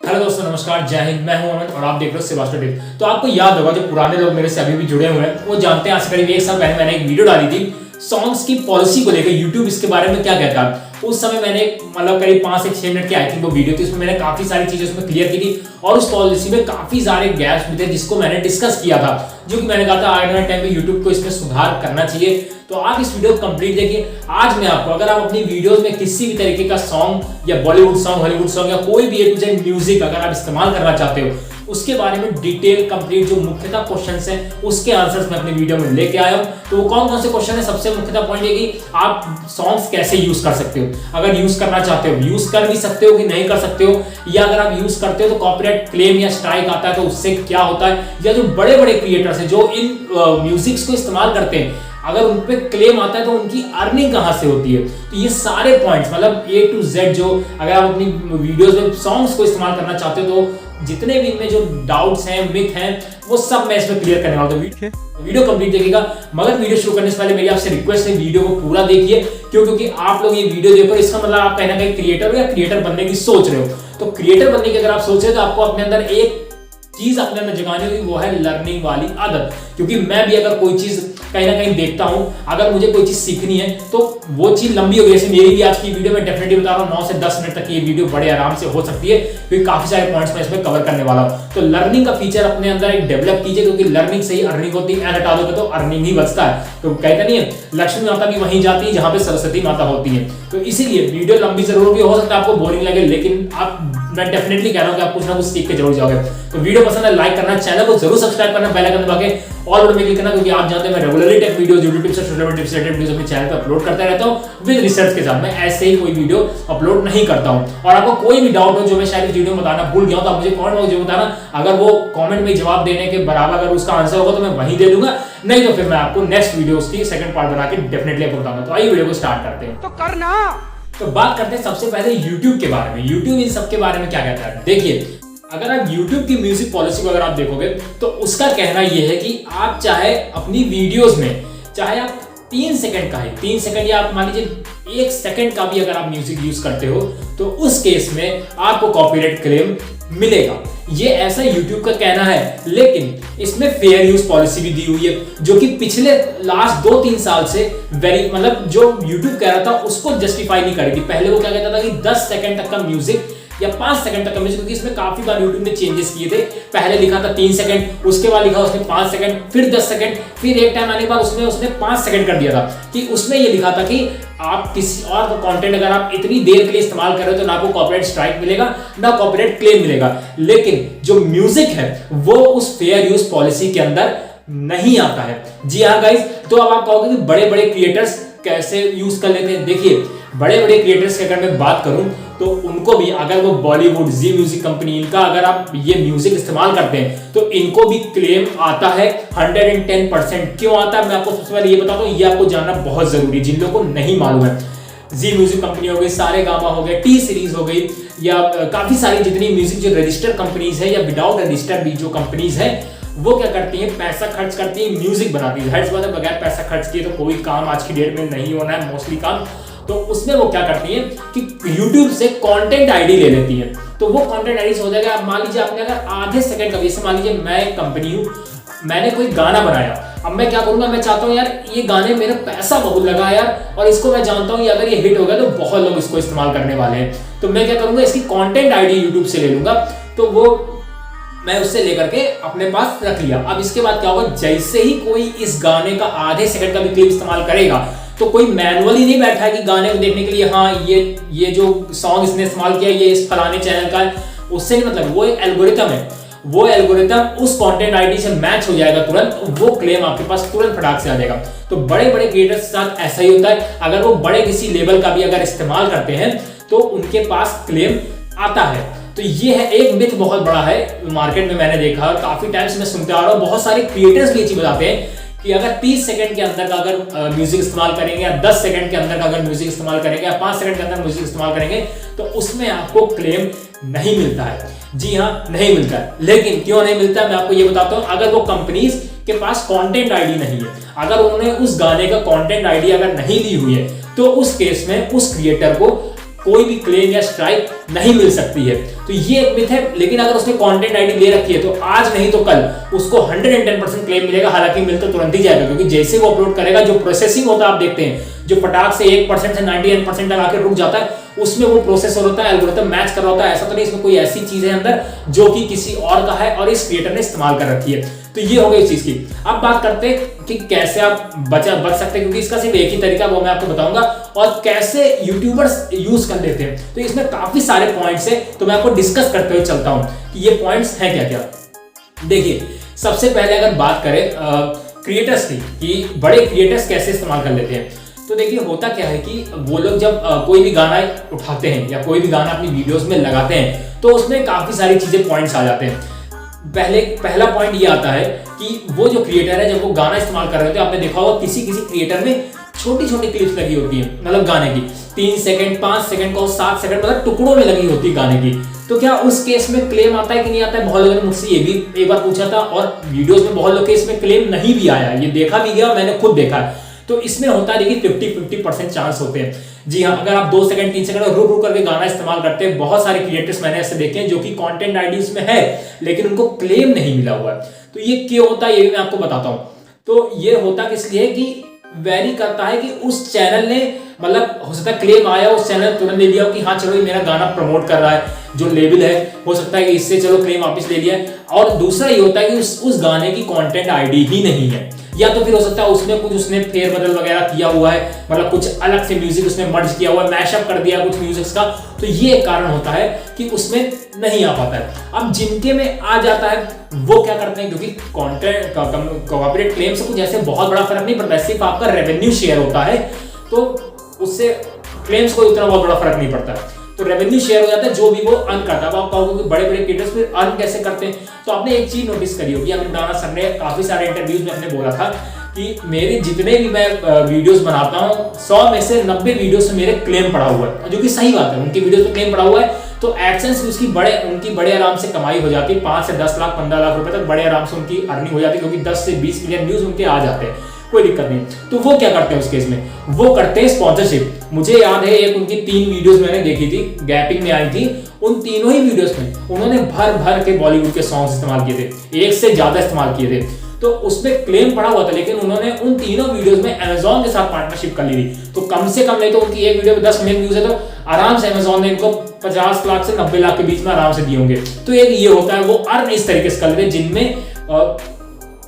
Hello दोस्तों, नमस्कार, जय हिंद। मैं हूं अमित और आप देख रहे हो सेबास्टो टिप। तो आपको याद होगा, जो पुराने लोग मेरे से अभी भी जुड़े हुए हैं वो जानते हैं, आज से करीब 1 साल पहले मैंने एक वीडियो डाली थी सॉन्ग्स की पॉलिसी को लेकर। यूट्यूब इसके बारे में क्या कहता है। उस समय मैंने मतलब करीब 5 से 6 मिनट की आई थिंक वो वीडियो थी। उसमें मैंने काफी सारी चीजें उसमें क्लियर की थी और उस पॉलिसी में काफी सारे गैप्स भी थे जिसको मैंने डिस्कस किया था, जो कि मैंने कहा था आने वाले टाइम पे यूट्यूब को इसमें सुधार करना चाहिए। तो आप इस वीडियो को कंप्लीट देखिए। आज मैं आपको, अगर आप अपनी वीडियोस में किसी भी तरीके का सॉन्ग या बॉलीवुड सॉन्ग, हॉलीवुड सॉन्ग या कोई भी A to Z म्यूजिक अगर आप इस्तेमाल करना चाहते हो, उसके बारे में डिटेल कंप्लीट जो मुख्यतः क्वेश्चंस हैं उसके आंसर्स मैं अपनी वीडियो में लेके आया हूं। तो वो कौन कौन से क्वेश्चन है? सबसे मुख्यतः पॉइंट ये कि आप सॉन्ग्स कैसे यूज कर सकते हो, अगर यूज करना चाहते हो यूज कर भी सकते हो कि नहीं कर सकते हो, या अगर आप यूज करते हो तो कॉपीराइट क्लेम या स्ट्राइक आता है तो उससे क्या होता है, या जो बड़े बड़े क्रिएटर्स हैं जो इन म्यूजिक्स को इस्तेमाल करते हैं, अगर उन पे क्लेम आता है तो उनकी अर्निंग कहां से होती है। तो ये सारे पॉइंट्स मतलब A to Z जो अगर आप अपनी वीडियोस में सॉन्ग्स को इस्तेमाल करना चाहते हो तो जितने भी इनमें जो डाउट्स हैं, मिथ हैं, वो सब मैं इसमें क्लियर करने वाला हूं। वीडियो कंप्लीट देखिएगा। मगर वीडियो शुरू करने से पहले मेरी आपसे रिक्वेस्ट है, वीडियो को पूरा देखिए। क्योंकि आप लोग ये वीडियो देखो, इसका मतलब आप कहीं ना कहीं क्रिएटर या क्रिएटर बनने की सोच रहे हो। तो क्रिएटर बनने की अगर आप सोच रहे हो तो आपको अपने अंदर एक चीज अपने अंदर जगानी होगी, वो है लर्निंग वाली आदत। क्योंकि मैं भी अगर कोई चीज कहीं ना कहीं देखता हूं, अगर मुझे कोई चीज सीखनी है तो वो चीज लंबी होगी। जैसे मेरी भी आज की वीडियो में डेफिनेटली बता रहा हूं 9 से 10 मिनट तक ये वीडियो बड़े आराम से हो सकती है, क्योंकि काफी सारे पॉइंट्स मैं इसमें कवर करने वाला हूं। तो लर्निंग का फीचर अपने अंदर एक डेवलप कीजिए, क्योंकि लर्निंग से ही अर्निंग होती है। एंड हटा दोगे तो अर्निंग ही बचता है। तो कहते नहीं है लक्ष्मी माता भी वहीं जाती है जहां पे सरस्वती माता होती है। तो इसीलिए वीडियो लंबी जरूर भी हो सकता है, आपको बोरिंग लगे, लेकिन मैं डेफिनेटली कह रहा हूं कि आप कुछ ना कुछ सीख के जरूर जाओगे। तो वीडियो पसंद है लाइक करना, चैनल को जरूर सब्सक्राइब करना, बेल आइकन दबा के ऑल बटन में क्लिक करना, क्योंकि आप जानते हैं मैं regularly take videos, YouTube tips और सोशल टिप्स रिलेटेड वीडियोस अपने चैनल पे अपलोड करता रहता हूं विद रिसर्च के साथ। मैं ऐसे ही कोई वीडियो अपलोड नहीं करता हूं। और आपको कोई भी डाउट हो जो मैं शायद इस वीडियो में बताना भूल गया हूं तो आप मुझे कमेंट बॉक्स में बताना। अगर वो कमेंट में जवाब देने के बराबर अगर उसका आंसर होगा तो मैं वहीं दे दूंगा, नहीं तो फिर मैं आपको नेक्स्ट वीडियो की सेकंड पार्ट बना के डेफिनेटली आपको बताऊंगा। तो आइए वीडियो को स्टार्ट करते हैं। तो करना। तो बात करते हैं सबसे पहले YouTube के बारे में। YouTube इन सब के बारे में क्या कहता है? देखिए, अगर आप YouTube की म्यूजिक पॉलिसी को अगर आप देखोगे तो उसका कहना यह है कि आप चाहे अपनी वीडियोस में, चाहे आप 3 सेकंड का है, 3 सेकंड या आप मान लीजिए 1 सेकंड का भी अगर आप म्यूजिक यूज करते हो तो उस केस में आपको कॉपीराइट क्लेम मिलेगा। ये ऐसा YouTube का कहना है, लेकिन इसमें फेयर यूज पॉलिसी भी दी हुई है, जो कि पिछले लास्ट 2-3 साल से वेरी मतलब जो YouTube कह रहा था उसको जस्टिफाई नहीं करेगी। पहले वो क्या कहता था कि 10 सेकंड तक का म्यूजिक या 5 सेकंड तक का म्यूजिक, क्योंकि इसमें काफी बार YouTube ने चेंजेस किए थे। पहले लिखा था 3 सेकंड, उसके बाद लिखा उसने 5 सेकंड, फिर 10 सेकंड, फिर एक टाइम आने के बाद उसने 5 सेकंड कर दिया था। कि उसमें ये लिखा था कि आप किसी और कंटेंट अगर आप इतनी देर के लिए इस्तेमाल कर रहे हो तो ना आपको कॉपीराइट स्ट्राइक मिलेगा ना कॉपीराइट क्लेम मिलेगा। लेकिन जो म्यूजिक है वो उस फेयर यूज पॉलिसी के अंदर नहीं आता है। जी हाँ गाइस, तो अब आप कहोगे कि बड़े बड़े क्रिएटर्स कैसे यूज कर लेते हैं। देखिए, बड़े बड़े क्रिएटर्स की अगर मैं बात करूं तो उनको भी, अगर वो बॉलीवुड, जी म्यूजिक कंपनी, इनका अगर आप ये म्यूजिक इस्तेमाल करते हैं तो इनको भी क्लेम आता है 110%। क्यों आता है मैं आपको सबसे पहले ये बताता हूं, ये आपको जानना बहुत जरूरी है जिन लोगों को नहीं मालूम है। जी म्यूजिक कंपनी हो गई, सारे गामा हो गए, टी सीरीज हो गई, या काफी सारी जितनी म्यूजिक जो रजिस्टर कंपनीज है या विदाउट रजिस्टर भी जो कंपनीज है, वो क्या करती है, पैसा खर्च करती है, म्यूजिक बनाती है। हर बात है, बगैर पैसा खर्च किए तो कोई काम आज की डेट में नहीं होना है मोस्टली काम। तो उसमें वो क्या करती है कि YouTube से कंटेंट आईडी ले लेती है। तो वो कंटेंट आईडी हो जाएगा, मान लीजिए आपने अगर आधे सेकंड का, जैसे मान लीजिए मैं एक कंपनी हूं, मैंने कोई गाना बनाया, अब मैं क्या करूंगा, मैं चाहता हूं यार ये गाने मेरा पैसा बहुत लगा यार, और इसको मैं जानता हूं अगर ये हिट हो गया तो बहुत लोग इसको इस्तेमाल करने वाले हैं, तो मैं क्या करूंगा, इसकी कंटेंट आईडी YouTube से ले लूंगा। तो वो मैं उससे लेकर के अपने पास रख लिया। अब इसके बाद क्या होगा, जैसे ही कोई इस गाने का आधे सेकंड का भी क्लिप इस्तेमाल करेगा तो कोई मैनुअली नहीं बैठा है कि गाने को देखने के लिए हाँ ये जो सॉन्ग इसने इस्तेमाल किया ये इस फलाने चैनल का है, उससे नहीं मतलब। वो एक एल्गोरिथम है, वो एल्गोरिथम उस कंटेंट आईडी से मैच हो जाएगा तुरंत, वो क्लेम आपके पास तुरंत फटाक से आ जाएगा। तो बड़े बड़े क्रिएटर्स के साथ ऐसा ही होता है, अगर वो बड़े किसी लेवल का भी अगर इस्तेमाल करते हैं तो उनके पास क्लेम आता है। तो ये है एक मिथ बहुत बड़ा है मार्केट में, मैंने देखा और काफी टाइम से मैं सुनते आ रहा हूँ। बहुत सारे क्रिएटर्स भी ये चीज बताते हैं कि अगर 30 सेकंड के अंदर का अगर म्यूजिक इस्तेमाल करेंगे, या 10 सेकंड के अंदर का अगर म्यूजिक इस्तेमाल करेंगे, या 5 सेकंड के अंदर म्यूजिक इस्तेमाल करेंगे तो उसमें आपको क्लेम नहीं मिलता है। जी हाँ, नहीं मिलता है। लेकिन क्यों नहीं मिलता है मैं आपको ये बताता हूँ। अगर वो कंपनीज के पास कंटेंट आईडी नहीं है, अगर उन्होंने उस गाने का कंटेंट आईडी अगर नहीं ली हुई है, तो उस केस में उस क्रिएटर को कोई भी क्लेम या स्ट्राइक नहीं मिल सकती है। तो ये एक मिथ है, लेकिन अगर उसने कंटेंट आईडी ले रखी है तो आज नहीं तो कल उसको 110% क्लेम मिलेगा। हालांकि मिल तो तुरंत ही जाएगा, क्योंकि जैसे वो अपलोड करेगा, जो प्रोसेसिंग होता है आप देखते हैं, जो फटाक से 1% से 99% तक आकर रुक जाता है, उसमें वो प्रोसेसर होता है, एल्गोरिथम मैच कर रहा होता है। ऐसा तो नहीं इसमें कोई ऐसी चीज है अंदर जो कि किसी और का है और इस क्रिएटर ने इस्तेमाल कर रखी है। तो ये हो गई इस चीज की। अब बात करते हैं कि कैसे आप बच सकते हैं, क्योंकि इसका सिर्फ एक ही तरीका वो मैं आपको बताऊंगा, और कैसे यूट्यूबर्स यूज कर लेते हैं। तो इसमें काफी सारे पॉइंट्स है, तो मैं आपको डिस्कस करते हुए चलता हूं कि ये पॉइंट्स हैं क्या क्या। देखिए, सबसे पहले अगर बात करें क्रिएटर्स की कि बड़े क्रिएटर्स कैसे इस्तेमाल कर लेते हैं, तो देखिए होता क्या है कि वो लोग जब कोई भी गाना उठाते हैं या कोई भी गाना अपनी वीडियोस में लगाते हैं, तो उसमें काफी सारी चीजें पॉइंट्स आ जाते हैं। पहला पॉइंट ये आता है कि वो जो क्रिएटर है, जब वो गाना इस्तेमाल कर रहे होते हैं, आपने देखा होगा किसी किसी क्रिएटर में छोटी छोटी क्लिप्स लगी होती है, मतलब गाने की 3 सेकंड 5 सेकंड को 7 सेकंड मतलब टुकड़ों में लगी होती है गाने की। तो क्या उस केस में क्लेम आता है कि नहीं आता है? बहुत लोगों ने मुझसे ये भी एक बार पूछा था, और वीडियोस में बहुत लोग के इसमें क्लेम नहीं भी आया, ये देखा भी गया, मैंने खुद देखा है। तो इसमें होता है देखिए 50-50% चांस होते हैं। जी हाँ, अगर आप 2 सेकंड 3 सेकंड रुक रुक करके गाना इस्तेमाल करते हैं, बहुत सारे क्रिएटर्स मैंने ऐसे देखे हैं जो कि कंटेंट आईडीज में है लेकिन उनको क्लेम नहीं मिला हुआ है। तो ये क्यों होता है ये भी मैं आपको बताता हूँ। तो ये होता किस लिए कि वेरी करता है कि उस चैनल ने, मतलब हो सकता है क्लेम आया, उस चैनल ने तुरंत ले लिया कि हाँ चलो ये मेरा गाना प्रमोट कर रहा है, जो लेबल है हो सकता है कि इससे चलो क्लेम वापस ले लिया। और दूसरा ये होता है कि उस गाने की कंटेंट आईडी ही नहीं है, या तो फिर हो सकता है उसमें कुछ उसने फेरबदल वगैरह किया हुआ है, मतलब कुछ अलग से म्यूजिक उसने मर्ज किया हुआ है, मैशअप कर दिया कुछ म्यूजिक्स का। तो ये एक कारण होता है कि उसमें नहीं आ पाता है। अब जिनके में आ जाता है वो क्या करते हैं, क्योंकि कंटेंट कॉपीराइट क्लेम से कुछ ऐसे बहुत बड़ा फर्क नहीं पड़ता, सिर्फ आपका रेवेन्यू शेयर होता है, तो उससे क्लेम्स को उतना बहुत बड़ा फर्क नहीं पड़ता। तो रेवेन्यू शेयर हो जाता है जो भी वो अर्न करता है। अब आप कहोगे कि बड़े बड़े क्रिएटर्स फिर अर्न कैसे करते हैं, तो आपने एक चीज नोटिस करी होगी, अमित दाना सर ने काफी सारे इंटरव्यूज में अपने बोला था कि मेरे जितने भी मैं वीडियोस बनाता हूँ 100 में से 90 वीडियोस में मेरे क्लेम पड़ा हुआ है, जो कि सही बात है, उनकी वीडियोस में क्लेम पड़ा हुआ है। तो एडसेंस उसकी उनकी बड़े आराम से कमाई हो जाती है, 5 से 10 लाख 15 लाख रुपए तक बड़े आराम से उनकी अर्निंग हो जाती है, क्योंकि 10 से 20 मिलियन व्यूज उनके आ जाते हैं, कोई दिक्कत नहीं। तो वो क्या करते हैं उस केस में, वो करते हैं स्पॉन्सरशिप। मुझे याद है एक उनकी 3 वीडियोस मैंने देखी थी, गैपिंग में आई थी, उन तीनों ही वीडियोस में उन्होंने भर के बॉलीवुड के सॉन्ग्स इस्तेमाल किए थे, एक से ज्यादा इस्तेमाल किए थे। तो उसमें क्लेम पड़ा हुआ था, लेकिन उन्होंने उन तीनों वीडियोस में अमेज़न के साथ पार्टनरशिप कर ली थी। तो कम से कम नहीं तो उनकी एक वीडियो में 10 मिलियन व्यूज है, तो आराम से अमेज़न ने इनको 50 लाख से 90 लाख के बीच में आराम से दिए होंगे। तो एक ये होता है, वो अर्न इस तरीके से कर लेते हैं जिनमें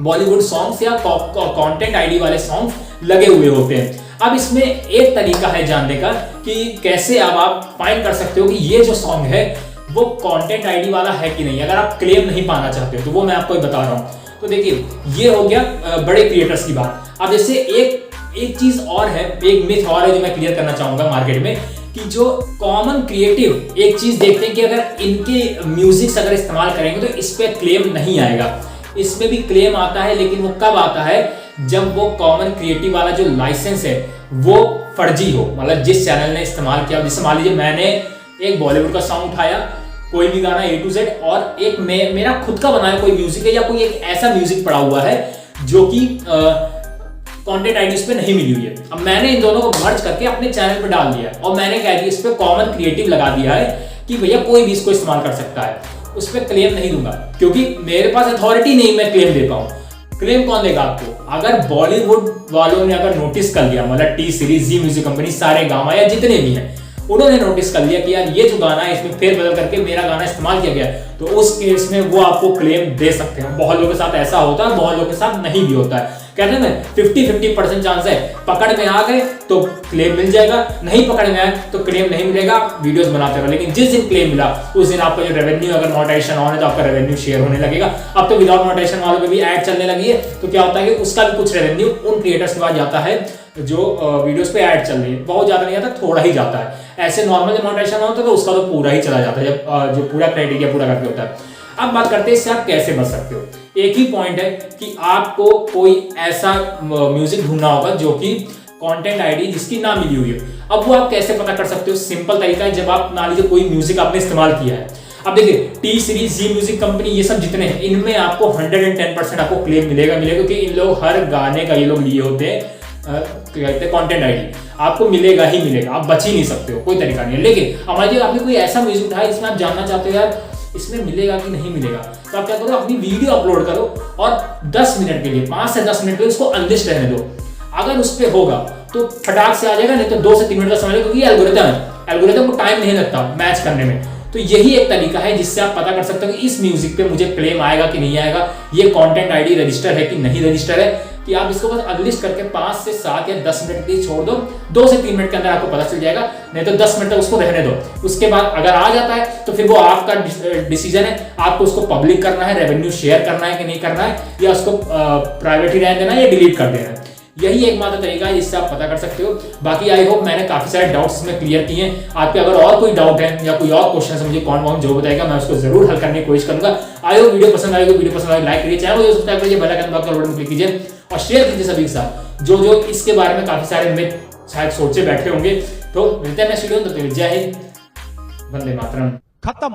बॉलीवुड सॉन्ग्स या कंटेंट आईडी वाले सॉन्ग्स लगे हुए होते हैं। अब इसमें एक तरीका है जानने का कि कैसे अब आप फाइंड कर सकते हो कि ये जो सॉन्ग है वो कंटेंट आईडी वाला है कि नहीं, अगर आप क्लेम नहीं पाना चाहते हो, तो वो मैं आपको बता रहा हूँ। तो देखिए, ये हो गया बड़े क्रिएटर्स की बात। अब जैसे एक चीज और है, एक मिथ और है जो मैं क्लियर करना चाहूंगा मार्केट में, कि जो कॉमन क्रिएटिव एक चीज देखते हैं कि अगर इनके म्यूजिक अगर इस्तेमाल करेंगे तो इस पे क्लेम नहीं आएगा। इसमें भी क्लेम आता है, लेकिन वो कब आता है, जब वो कॉमन क्रिएटिव वाला जो लाइसेंस है वो फर्जी हो, मतलब जिस चैनल ने इस्तेमाल किया। जैसे मान लीजिए मैंने एक बॉलीवुड का सॉन्ग उठाया, कोई भी गाना A to Z, और एक मेरा खुद का बनाया कोई म्यूजिक है, या कोई एक ऐसा म्यूजिक पड़ा हुआ है जो कि कंटेंट आईडीज पे नहीं मिली हुई है। अब मैंने इन दोनों को मर्ज करके अपने चैनल पे डाल दिया, और मैंने कह दिया इस पे कॉमन क्रिएटिव लगा दिया है कि भैया कोई भी इसको इस्तेमाल कर सकता है। उस पर क्लेम नहीं दूंगा, क्योंकि मेरे पास अथॉरिटी नहीं मैं क्लेम दे पाऊं। क्लेम कौन देगा आपको? अगर बॉलीवुड वालों ने अगर नोटिस कर लिया, मतलब टी सीरीज, जी म्यूजिक कंपनी, सारे गामा या जितने भी हैं, उन्होंने नोटिस कर लिया कि यार ये जो गाना है इसमें फेरबदल करके मेरा गाना इस्तेमाल किया गया है, तो उस केस में वो आपको क्लेम दे सकते हैं। बहुत लोगों के साथ ऐसा होता है, बहुत लोगों के साथ नहीं भी होता है। कहते हैं 50-50% चांस है, पकड़ में आ गए तो क्लेम मिल जाएगा, नहीं पकड़ में आए तो क्लेम नहीं मिलेगा, वीडियोस बनाते रहो। लेकिन जिस दिन क्लेम मिला उस दिन आपका जो रेवेन्यू, अगर मोनेटाइजेशन ऑन है तो आपका रेवेन्यू शेयर होने लगेगा। अब तो विदाउट मोनेटाइजेशन वालों पे भी ऐड चलने लगी है, तो क्या होता है कि उसका भी कुछ रेवेन्यू उन क्रिएटर्स के पास जाता है जो वीडियोस पे ऐड चल रही है। बहुत ज्यादा नहीं आता, थोड़ा ही जाता है। ऐसे नॉर्मल मोनेटाइजेशन होता है तो उसका तो पूरा ही चला जाता है, जब जो पूरा क्राइटेरिया पूरा करके होता है। अब बात करते हैं इससे आप कैसे बच सकते हो। एक ही पॉइंट है कि आपको कोई ऐसा म्यूजिक ढूंढना होगा जो कि कंटेंट आईडी जिसकी ना मिली हुई है। अब वो आप कैसे पता कर सकते हो? सिंपल तरीका है, जब आप मान लीजिए कोई म्यूजिक आपने इस्तेमाल किया है, अब देखिए टी सीरीज, जी म्यूजिक कंपनी, ये सब जितने हैं, इनमें आपको 110% आपको क्लेम मिलेगा, क्योंकि इन लोग हर गाने का ये लोग लिए होते हैं कहते हैं कंटेंट आईडी। आपको मिलेगा ही मिलेगा, आप बच ही नहीं सकते हो, कोई तरीका नहीं है। लेकिन हमारे आपने कोई ऐसा म्यूजिक उठाया जिसमें आप जानना चाहते हो यार इसमें मिलेगा कि नहीं मिलेगा, तो आप क्या करो, अपनी वीडियो अपलोड करो और 10 मिनट के लिए, 5 से 10 मिनट के लिए उसको अनलिस्ट रहने दो। अगर उस पर होगा तो फटाक से आ जाएगा, नहीं तो 2 से 3 मिनट का समय लगेगा, क्योंकि एल्गोरिथम को टाइम नहीं लगता मैच करने में। तो यही एक तरीका है जिससे आप पता कर सकते हो कि इस म्यूजिक पे मुझे क्लेम आएगा कि नहीं आएगा, ये कंटेंट आईडी रजिस्टर है कि नहीं रजिस्टर है, कि आप इसको बस अनलिस्ट करके 5 से 7 या 10 मिनट के लिए छोड़ दो, 2 से 3 मिनट के अंदर आपको पता चल जाएगा, नहीं तो 10 मिनट तक उसको रहने दो। उसके बाद अगर आ जाता है तो फिर वो आपका डिसीजन है, आपको उसको पब्लिक करना है, रेवेन्यू शेयर करना है कि नहीं करना है, या उसको प्राइवेट ही रहने देना है या डिलीट कर देना है। यही एकमात्र तरीका है जिससे आप पता कर सकते हो। बाकी आई होप मैंने काफी सारे डाउट्स इसमें क्लियर किए हैं। आपके अगर और कोई डाउट है या कोई और क्वेश्चन है मुझे कौन जो बताएगा, मैं उसको जरूर हल करने की कोशिश करूंगा। आई होप वीडियो पसंद आएगी, वीडियो पसंद आएगी लाइक करिए, चैनल को सब्सक्राइब करिए, बेल आइकन दबाकर बटन क्लिक कीजिए और शेयर कीजिए सभी के साथ जो इसके बारे में काफी सारे मिथ शायद सोचे बैठे होंगे। तो मिलते हैं नेक्स्ट वीडियो में, तब तक जय हिंद, वंदे मातरम। खत्म।